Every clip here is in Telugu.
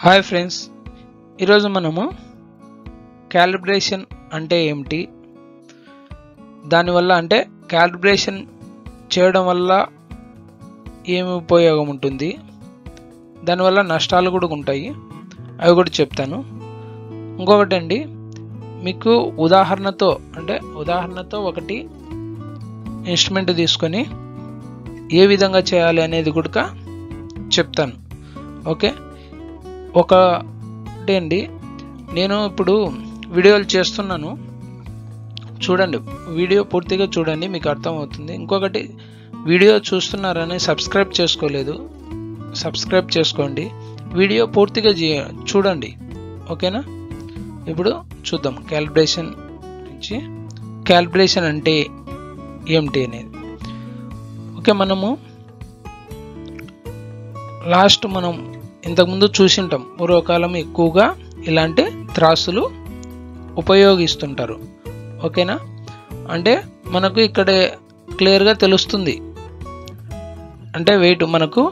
హాయ్ ఫ్రెండ్స్, ఈరోజు మనము క్యాలిబ్రేషన్ అంటే ఏమిటి, దానివల్ల అంటే క్యాలిబ్రేషన్ చేయడం వల్ల ఏమి ఉపయోగం ఉంటుంది, దానివల్ల నష్టాలు కూడా ఉంటాయి, అవి కూడా చెప్తాను. ఇంకొకటి అండి, మీకు ఉదాహరణతో ఒకటి ఇన్స్ట్రుమెంట్ తీసుకొని ఏ విధంగా చేయాలి అనేది కూడా చెప్తాను. ఓకే, ఒకటి అండి, నేను ఇప్పుడు వీడియోలు చేస్తున్నాను, చూడండి, వీడియో పూర్తిగా చూడండి, మీకు అర్థమవుతుంది. ఇంకొకటి, వీడియో చూస్తున్నారని సబ్స్క్రైబ్ చేసుకోలేదు, సబ్స్క్రైబ్ చేసుకోండి, వీడియో పూర్తిగా చూడండి. ఓకేనా? ఇప్పుడు చూద్దాం క్యాలిబ్రేషన్ నుంచి. క్యాలిబ్రేషన్ అంటే ఏమిటి అనేది. ఓకే, మనం ఇంతకుముందు చూసింటాం, పూర్వకాలం ఎక్కువగా ఇలాంటి త్రాసులు ఉపయోగిస్తుంటారు. ఓకేనా? అంటే మనకు ఇక్కడ క్లియర్గా తెలుస్తుంది, అంటే వెయిట్ మనకు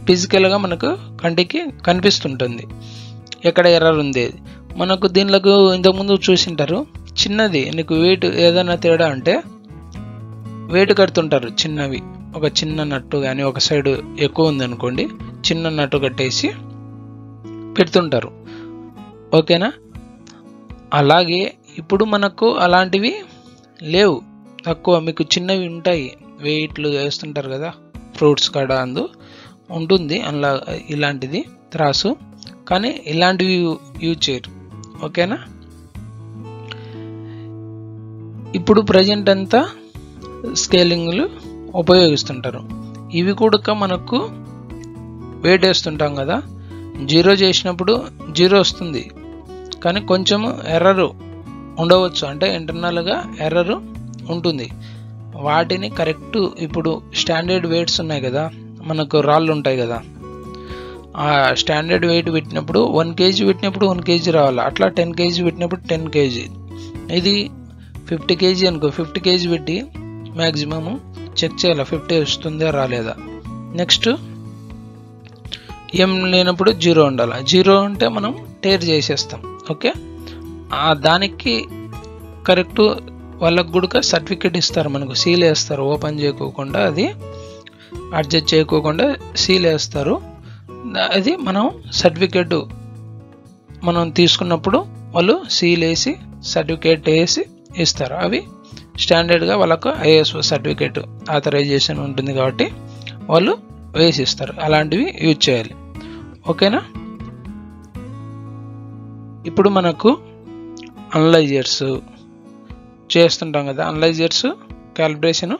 ఫిజికల్గా మనకు కంటికి కనిపిస్తుంటుంది ఎక్కడ ఎర్రర్ ఉంది. మనకు దీనిలకు ఇంతకుముందు చూసింటారు, చిన్నది నీకు వెయిట్ ఏదైనా తేడా అంటే వెయిట్ కడుతుంటారు, చిన్నవి, ఒక చిన్న నట్టు కానీ ఒక సైడ్ ఎక్కువ ఉంది అనుకోండి, చిన్న నట్టు కట్టేసి పెడుతుంటారు. ఓకేనా? అలాగే ఇప్పుడు మనకు అలాంటివి లేవు, తక్కువ, మీకు చిన్నవి ఉంటాయి, వెయిట్లు వేస్తుంటారు కదా ఫ్రూట్స్ కాడ, అందు ఉంటుంది అలా ఇలాంటిది త్రాసు, కానీ ఇలాంటివి యూజ్ చేయరు. ఓకేనా? ఇప్పుడు ప్రజెంట్ అంతా స్కేలింగ్లు ఉపయోగిస్తుంటారు. ఇవి కూడా మనకు వెయిట్ వేస్తుంటాం కదా, జీరో చేసినప్పుడు జీరో వస్తుంది, కానీ కొంచెం ఎర్రర్ ఉండవచ్చు, అంటే ఇంటర్నల్గా ఎర్రర్ ఉంటుంది. వాటిని కరెక్ట్, ఇప్పుడు స్టాండర్డ్ వెయిట్స్ ఉన్నాయి కదా, మనకు రాళ్ళు ఉంటాయి కదా, ఆ స్టాండర్డ్ వెయిట్ పెట్టినప్పుడు 1 kg పెట్టినప్పుడు 1 kg రావాలి, అట్లా 10 kg పెట్టినప్పుడు 10 kg, ఇది 50 kg అనుకో, 50 kg పెట్టి మ్యాక్సిమము చెక్ చేయాలి 50 వస్తుందా రాలేదా. నెక్స్ట్ ఏం లేనప్పుడు జీరో ఉండాలి, జీరో అంటే మనం టేర్ చేసేస్తాం. ఓకే, దానికి కరెక్ట్ వాళ్ళకు కూడా సర్టిఫికేట్ ఇస్తారు, మనకు సీల్ వేస్తారు, ఓపెన్ చేయకోకుండా, అది అడ్జస్ట్ చేయకోకుండా సీల్ వేస్తారు. అది మనం సర్టిఫికేట్ మనం తీసుకున్నప్పుడు వాళ్ళు సీల్ వేసి సర్టిఫికేట్ వేసి ఇస్తారు. అవి స్టాండర్డ్గా వాళ్ళకు ఐఎస్ఓ సర్టిఫికేట్ ఆథరైజేషన్ ఉంటుంది కాబట్టి వాళ్ళు వేసి ఇస్తారు, అలాంటివి యూజ్ చేయాలి. ఓకేనా? ఇప్పుడు మనకు అనలైజర్స్ చేస్తుంటాం కదా, అనలైజర్స్ క్యాలిబ్రేషన్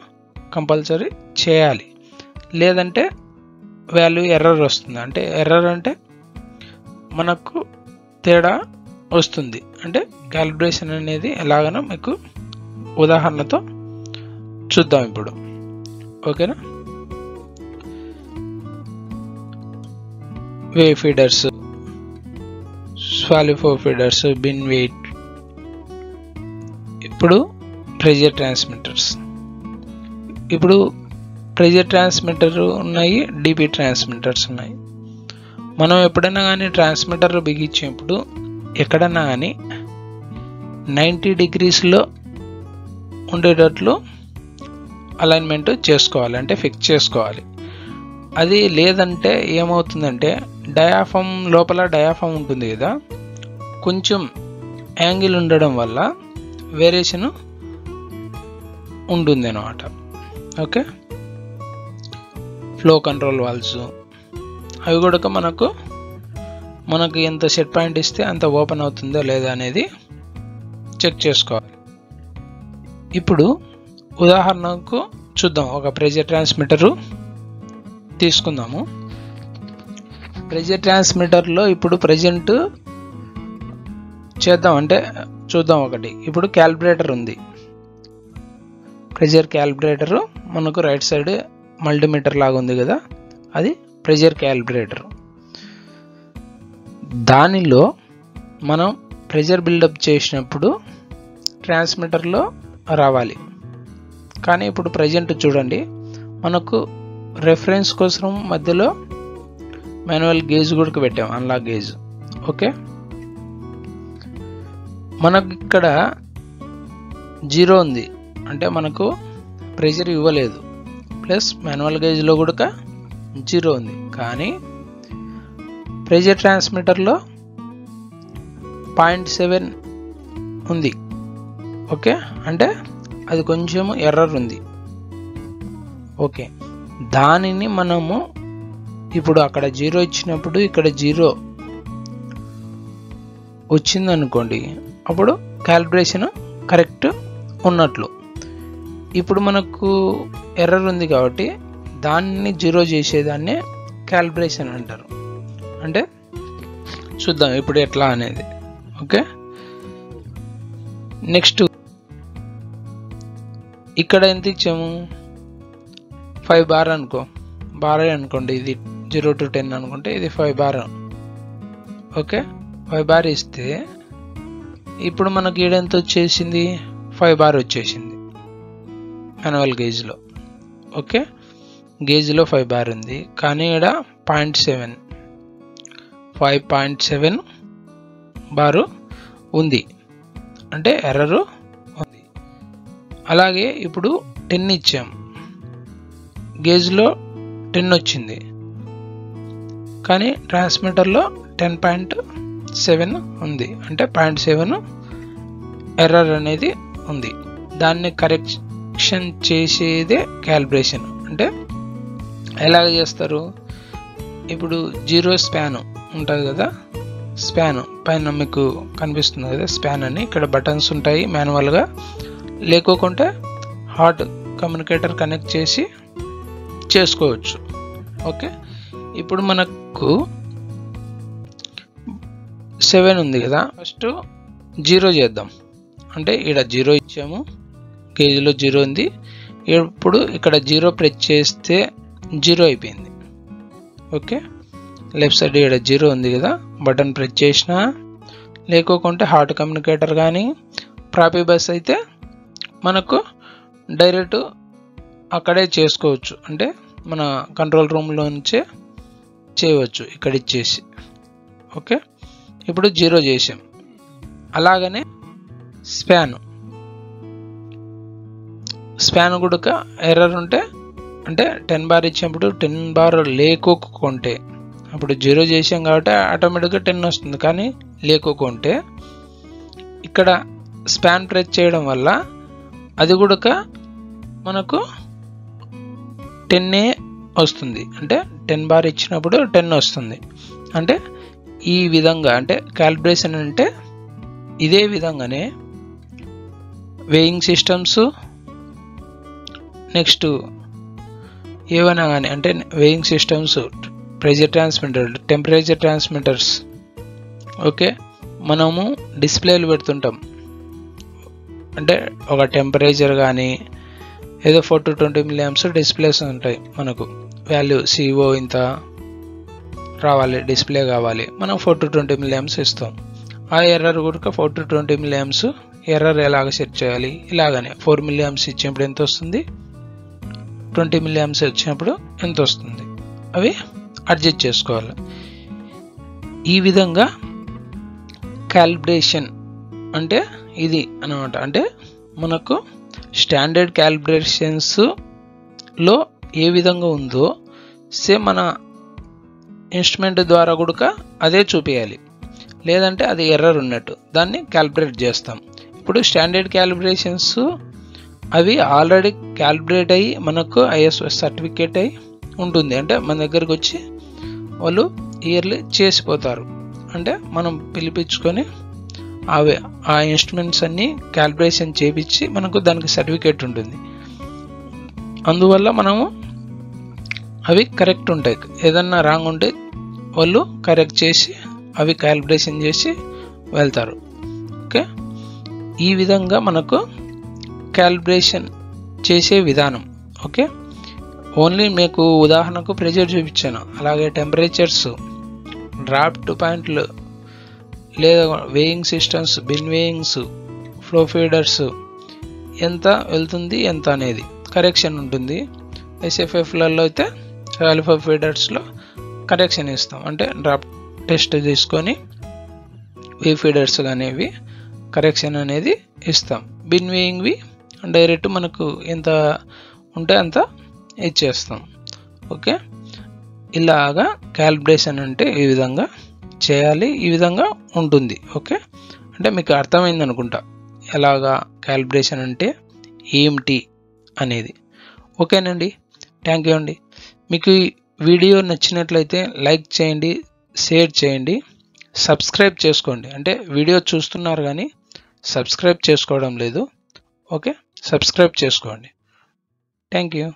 కంపల్సరీ చేయాలి, లేదంటే వాల్యూ ఎర్రర్ వస్తుంది. అంటే ఎర్రర్ అంటే మనకు తేడా వస్తుంది, అంటే క్యాలిబ్రేషన్ అనేది ఎలాగనో మీకు ఉదాహరణతో చూద్దాం ఇప్పుడు. ఓకేనా? వే ఫీడర్స్, స్వాలిఫో ఫీడర్స్, బిన్ వెయిట్. ఇప్పుడు ప్రెజర్ ట్రాన్స్మిటర్స్, ఇప్పుడు ప్రెజర్ ట్రాన్స్మిటర్ ఉన్నాయి, డిపి ట్రాన్స్మిటర్స్ ఉన్నాయి. మనం ఎప్పుడైనా కానీ ట్రాన్స్మిటర్ బిగించినప్పుడు ఎక్కడన్నా కానీ 90 degreesలో ఉండేటట్లు అలైన్మెంట్ చేసుకోవాలి, అంటే ఫిక్స్ చేసుకోవాలి. అది లేదంటే ఏమవుతుందంటే డయాఫామ్ లోపల డయాఫామ్ ఉంటుంది కదా, కొంచెం యాంగిల్ ఉండడం వల్ల వేరియేషన్ ఉంటుంది అన్నమాట. ఓకే, ఫ్లో కంట్రోల్ వాల్వ్స్ అవి కూడా మనకు ఎంత సెట్ పాయింట్ ఇస్తే అంత ఓపెన్ అవుతుందో లేదా అనేది చెక్ చేసుకోవాలి. ఇప్పుడు ఉదాహరణకు చూద్దాం, ఒక ప్రెజర్ ట్రాన్స్మిటరు తీసుకుందాము. ప్రెజర్ ట్రాన్స్మిటర్లో ఇప్పుడు ప్రజెంట్ చేద్దాం అంటే చూద్దాం. ఒకటి, ఇప్పుడు క్యాలిబ్రేటర్ ఉంది, ప్రెజర్ క్యాలిబ్రేటర్ మనకు రైట్ సైడ్ మల్టీమీటర్ లాగా ఉంది కదా, అది ప్రెజర్ క్యాలిబ్రేటర్. దానిలో మనం ప్రెజర్ బిల్డప్ చేసినప్పుడు ట్రాన్స్మిటర్లో రావాలి, కానీ ఇప్పుడు ప్రజెంట్ చూడండి, మనకు రెఫరెన్స్ కోసం మధ్యలో మాన్యువల్ గేజ్ కూడా పెట్టాం, అన్లాక్ గేజ్. ఓకే, మనకు ఇక్కడ 0 ఉంది అంటే మనకు ప్రెషర్ ఇవ్వలేదు, ప్లస్ మాన్యువల్ గేజ్లో కూడా 0 ఉంది. కానీ ప్రెషర్ ట్రాన్స్మిటర్లో 0.7 ఉంది. ఓకే, అంటే అది కొంచెం ఎర్రర్ ఉంది. ఓకే, దానిని మనము ఇప్పుడు అక్కడ 0 ఇచ్చినప్పుడు ఇక్కడ 0 వచ్చిందనుకోండి, అప్పుడు క్యాలిబ్రేషన్ కరెక్ట్ ఉన్నట్లు. ఇప్పుడు మనకు ఎర్రర్ ఉంది కాబట్టి దాన్ని 0 చేసేదాన్ని క్యాలిబ్రేషన్ అంటారు. అంటే చూద్దాం ఇప్పుడు ఎట్లా అనేది. ఓకే, నెక్స్ట్ ఇక్కడ ఎంత ఇచ్చాము, 5 బార్ అనుకో, బార్ అనుకోండి, ఇది 0 to 10 అనుకుంటే ఇది 5 బార్. ఓకే, 5 బార్ ఇస్తే ఇప్పుడు మనకి ఈడెంత వచ్చేసింది, 5 బార్ వచ్చేసింది మాన్యువల్ గేజ్లో. ఓకే, గేజ్లో 5 బార్ ఉంది, కానీ ఇక్కడ 0.7 5.7 బారు ఉంది, అంటే ఎర్రరు ఉంది. అలాగే ఇప్పుడు 10 ఇచ్చాం, గేజ్లో 10 వచ్చింది, కానీ ట్రాన్స్మిటర్లో 10.7 ఉంది, అంటే 0.7 ఎర్రర్ అనేది ఉంది. దాన్ని కరెక్షన్ చేసేదే క్యాలిబ్రేషన్. అంటే ఎలాగ చేస్తారు, ఇప్పుడు 0 స్పాన్ ఉంటుంది కదా, స్పాన్ పైన మీకు కనిపిస్తుంది కదా స్పాన్ అని, ఇక్కడ బటన్స్ ఉంటాయి మాన్యువల్గా, లేకోకుంటే హార్ట్ కమ్యూనికేటర్ కనెక్ట్ చేసి చేసుకోవచ్చు. ఓకే, ఇప్పుడు మనకు 7 ఉంది కదా, ఫస్ట్ 0 చేద్దాం. అంటే ఇక్కడ 0 ఇచ్చాము, గేజ్లో 0 ఉంది, ఇప్పుడు ఇక్కడ 0 ప్రెస్ చేస్తే 0 అయిపోయింది. ఓకే, లెఫ్ట్ సైడ్ ఇక్కడ 0 ఉంది కదా, బటన్ ప్రెస్ చేసినా, లేకోకుంటే హార్ట్ కమ్యూనికేటర్ కానీ ప్రాపీ బస్ అయితే మనకు డైరెక్ట్ అక్కడే చేసుకోవచ్చు. అంటే మన కంట్రోల్ రూమ్లో నుంచే చేయవచ్చు ఇక్కడ ఇచ్చేసి. ఓకే, ఇప్పుడు 0 చేసాం. అలాగనే స్పాన్ కూడా ఎర్రర్ ఉంటే, అంటే 10 బార్ ఇచ్చినప్పుడు 10 బార్ లేకోకుంటే, అప్పుడు 0 చేసాం కాబట్టి ఆటోమేటిక్గా 10 వస్తుంది, కానీ లేకోకుంటే ఇక్కడ స్పాన్ ప్రెస్ చేయడం వల్ల అది కూడా మనకు 10 వస్తుంది, అంటే 10 బార్ ఇచ్చినప్పుడు 10 వస్తుంది. అంటే ఈ విధంగా, అంటే క్యాలిబ్రేషన్ అంటే ఇదే విధంగానే వేయింగ్ సిస్టమ్స్, నెక్స్ట్ ఏవైనా కానీ, అంటే weighing systems, pressure transmitter, temperature transmitters. Okay, మనము డిస్ప్లేలు పెడుతుంటాం, అంటే ఒక టెంపరేచర్ కానీ ఏదో 4 to 20 mA డిస్ప్లేస్ ఉంటాయి. మనకు వాల్యూ CO ఇంత రావాలి, డిస్ప్లే కావాలి, మనం 4 to 20 mA ఇస్తాం. ఆ ఎర్రర్ కూడా 4 to 20 mA ఎర్రర్ ఎలాగ సెట్ చేయాలి, ఇలాగనే 4 mA ఇచ్చినప్పుడు ఎంత వస్తుంది, 20 mA వచ్చినప్పుడు ఎంత వస్తుంది, అవి అడ్జస్ట్ చేసుకోవాలి. ఈ విధంగా క్యాలిబ్రేషన్ అంటే ఇది అన్నమాట. అంటే మనకు స్టాండర్డ్ క్యాలిబ్రేషన్స్లో ఏ విధంగా ఉందో సేమ్ మన ఇన్స్ట్రుమెంట్ ద్వారా కూడా అదే చూపించాలి, లేదంటే అది ఎర్రర్ ఉన్నట్టు దాన్ని క్యాలిబ్రేట్ చేస్తాం. ఇప్పుడు స్టాండర్డ్ క్యాలిబ్రేషన్స్ అవి ఆల్రెడీ క్యాలిబ్రేట్ అయ్యి మనకు ISO సర్టిఫికేట్ అయ్యి ఉంటుంది, అంటే మన దగ్గరకు వచ్చి వాళ్ళు ఇయర్లీ చేసిపోతారు. అంటే మనం పిలిపించుకొని ఆ ఇన్స్ట్రుమెంట్స్ అన్నీ క్యాలిబ్రేషన్ చేపించి మనకు దానికి సర్టిఫికేట్ ఉంటుంది. అందువల్ల మనము అవి కరెక్ట్ ఉంటాయి, ఏదన్నా రాంగ్ ఉంటే వాళ్ళు కరెక్ట్ చేసి అవి క్యాలిబ్రేషన్ చేసి వెళ్తారు. ఓకే, ఈ విధంగా మనకు క్యాలిబ్రేషన్ చేసే విధానం. ఓకే, ఓన్లీ మీకు ఉదాహరణకు ప్రెషర్ చూపించాను, అలాగే టెంపరేచర్స్, డ్రాఫ్ట్ పాయింట్లు, లేదా weighing systems, bin weighings, flow feeders, ఎంత వెళ్తుంది ఎంత అనేది కరెక్షన్ ఉంటుంది. SFFలలో అయితే రాలిఫర్ ఫీడర్స్లో కరెక్షన్ ఇస్తాం, అంటే డ్రాఫ్ట్ టెస్ట్ తీసుకొని వే ఫీడర్స్ అనేవి కరెక్షన్ అనేది ఇస్తాం. బిన్ వేయింగ్వి డైరెక్ట్ మనకు ఎంత ఉంటే అంత ఇచ్చేస్తాం. ఓకే, ఇలాగా క్యాలిబ్రేషన్ అంటే ఈ విధంగా చేయాలి, ఈ విధంగా ఉంటుంది. ఓకే, అంటే మీకు అర్థమైంది అనుకుంటా ఎలాగా క్యాలిబ్రేషన్ అంటే ఏమిటి అనేది. ఓకేనండి, థ్యాంక్ యూ అండి. మీకు ఈ వీడియో నచ్చినట్లయితే లైక్ చేయండి, షేర్ చేయండి, సబ్స్క్రైబ్ చేసుకోండి. అంటే వీడియో చూస్తున్నారు కానీ సబ్స్క్రైబ్ చేసుకోవడం లేదు. ఓకే, సబ్స్క్రైబ్ చేసుకోండి. Thank you.